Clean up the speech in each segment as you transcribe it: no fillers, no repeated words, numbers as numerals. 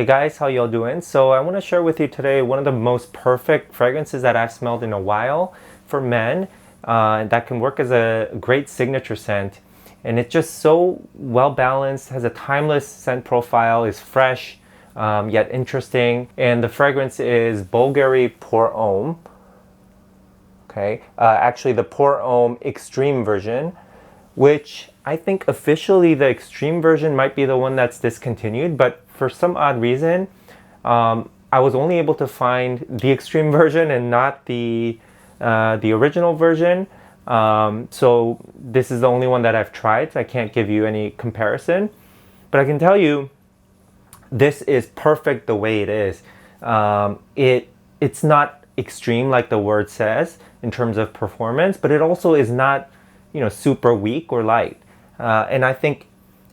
Hey guys, how y'all doing? So I want to share with you today one of the most perfect fragrances that I've smelled in a while for men that can work as a great signature scent. And it's just so well balanced, has a timeless scent profile, is fresh yet interesting. And the fragrance is Bvlgari Pour Homme. Okay, actually the Pour Homme Extreme version, which I think officially the extreme version might be the one that's discontinued, but for some odd reason, I was only able to find the extreme version and not the original version. So this is the only one that I've tried. I can't give you any comparison, but I can tell you this is perfect the way it is. It's not extreme like the word says in terms of performance, but it also is not, super weak or light. And I think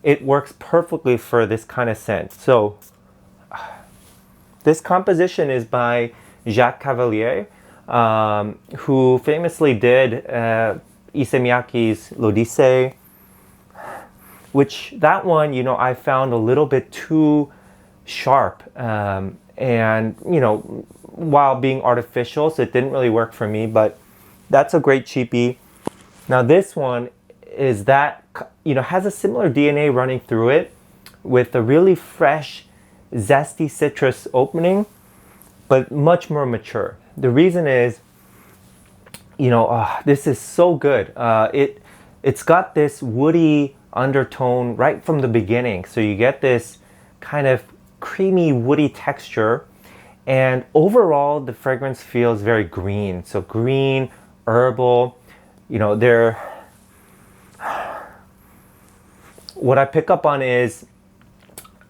it works perfectly for this kind of scent. So this composition is by Jacques Cavalier, who famously did Issey Miyake's L'Odyssée, which that one, I found a little bit too sharp. And, while being artificial, so it didn't really work for me, but that's a great cheapie. Now this one is that, has a similar DNA running through it with a really fresh, zesty citrus opening, but much more mature. The reason is, this is so good. It's got this woody undertone right from the beginning. So you get this kind of creamy, woody texture. And overall, the fragrance feels very green. So green, herbal, what I pick up on is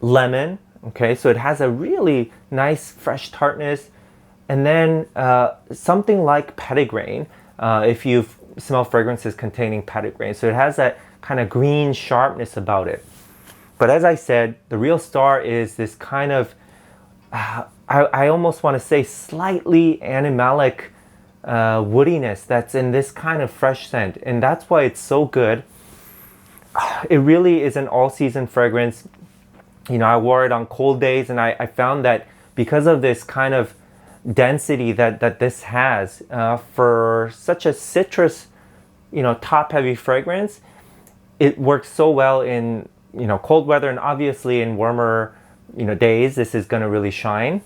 lemon. Okay, so it has a really nice fresh tartness. And then something like petitgrain, if you've smelled fragrances containing petitgrain. So it has that kind of green sharpness about it. But as I said, the real star is this kind of, I almost want to say slightly animalic woodiness that's in this kind of fresh scent. And that's why it's so good. It really is an all-season fragrance. I wore it on cold days, and I found that because of this kind of density that this has for such a citrus, top-heavy fragrance, it works so well in, cold weather, and obviously in warmer, days, this is going to really shine.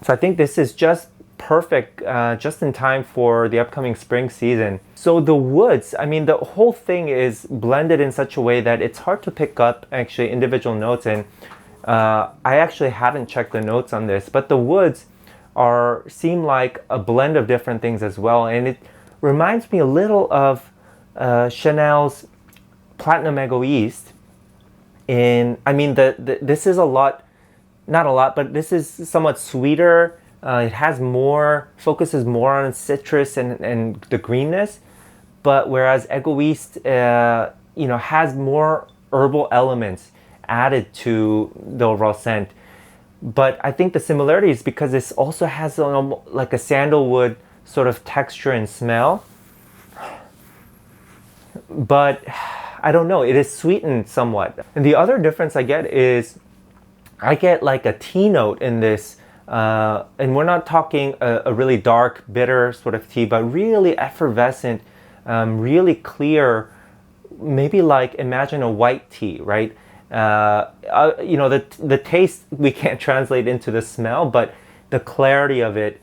So I think this is just perfect, just in time for the upcoming spring season. So the woods, the whole thing is blended in such a way that it's hard to pick up actually individual notes. And I actually haven't checked the notes on this, but the woods seem like a blend of different things as well. And it reminds me a little of Chanel's Platinum Egoiste. This is not a lot, but this is somewhat sweeter. It has focuses more on citrus and the greenness, but whereas Egoiste, has more herbal elements added to the overall scent. But I think the similarity is because this also has like a sandalwood sort of texture and smell. But I don't know, it is sweetened somewhat. And the other difference I get is I get like a tea note in this. And we're not talking a really dark, bitter sort of tea, but really effervescent, really clear, maybe like imagine a white tea, right? The taste we can't translate into the smell, but the clarity of it,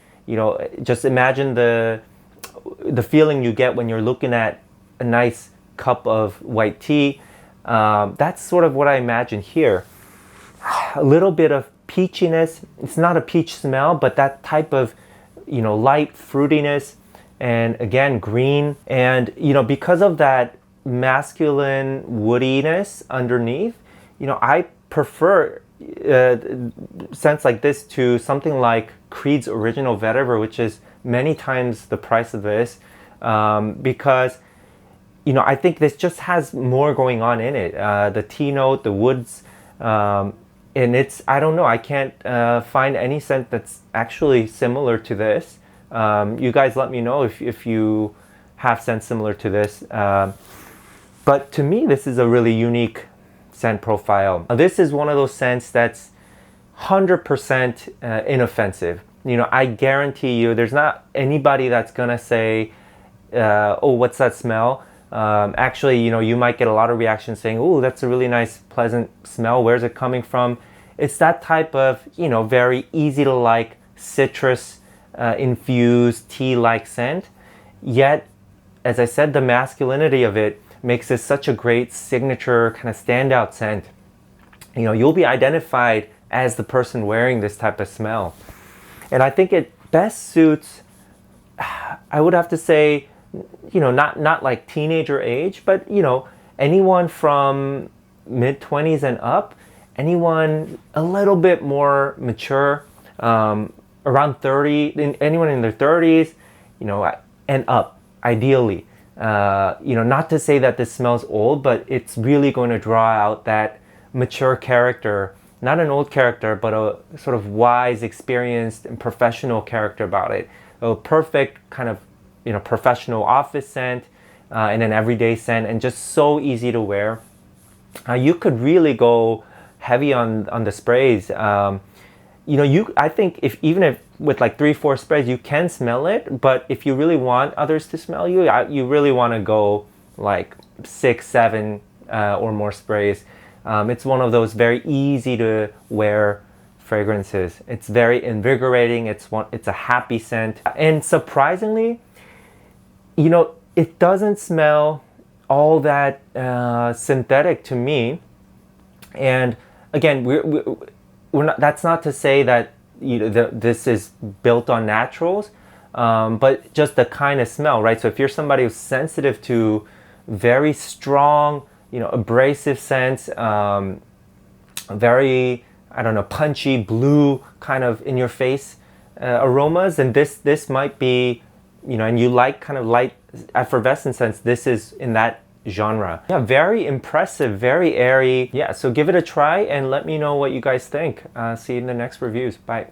just imagine the feeling you get when you're looking at a nice cup of white tea. That's sort of what I imagine here. A little bit of peachiness. It's not a peach smell, but that type of, light fruitiness, and again, green. And, because of that masculine woodiness underneath, I prefer scents like this to something like Creed's Original Vetiver, which is many times the price of this, because, I think this just has more going on in it. The tea note, the woods, and I don't know, I can't find any scent that's actually similar to this. You guys let me know if you have scents similar to this. But to me, this is a really unique scent profile. This is one of those scents that's 100% inoffensive. You know, I guarantee you there's not anybody that's gonna say, oh, what's that smell? Actually, you know, you might get a lot of reactions saying, oh, that's a really nice, pleasant smell. Where's it coming from? It's that type of, you know, very easy to like citrus infused tea-like scent. Yet, as I said, the masculinity of it makes this such a great signature kind of standout scent. You know, you'll be identified as the person wearing this type of smell. And I think it best suits, I would have to say, you know, not like teenager age, but, you know, anyone from mid-20s and up, anyone a little bit more mature, around 30, anyone in their 30s, you know, and up, ideally. You know, not to say that this smells old, but it's really going to draw out that mature character, not an old character, but a sort of wise, experienced, and professional character about it. A perfect kind of, you know, professional office scent and an everyday scent, and just so easy to wear. You could really go heavy on the sprays. You know, I think even if with like 3-4 sprays you can smell it, but if you really want others to smell you, you really want to go like 6-7 or more sprays. It's one of those very easy to wear fragrances. It's very invigorating. It's a happy scent, and surprisingly, you know, it doesn't smell all that synthetic to me. And again, we're not. That's not to say that, you know, this is built on naturals, but just the kind of smell, right? So if you're somebody who's sensitive to very strong, you know, abrasive scents, very, I don't know, punchy blue kind of in your face aromas, and this might be, you know, and you like kind of light effervescent scents, this is in that genre. Yeah, very impressive, very airy. Yeah, so give it a try and let me know what you guys think. See you in the next reviews. Bye.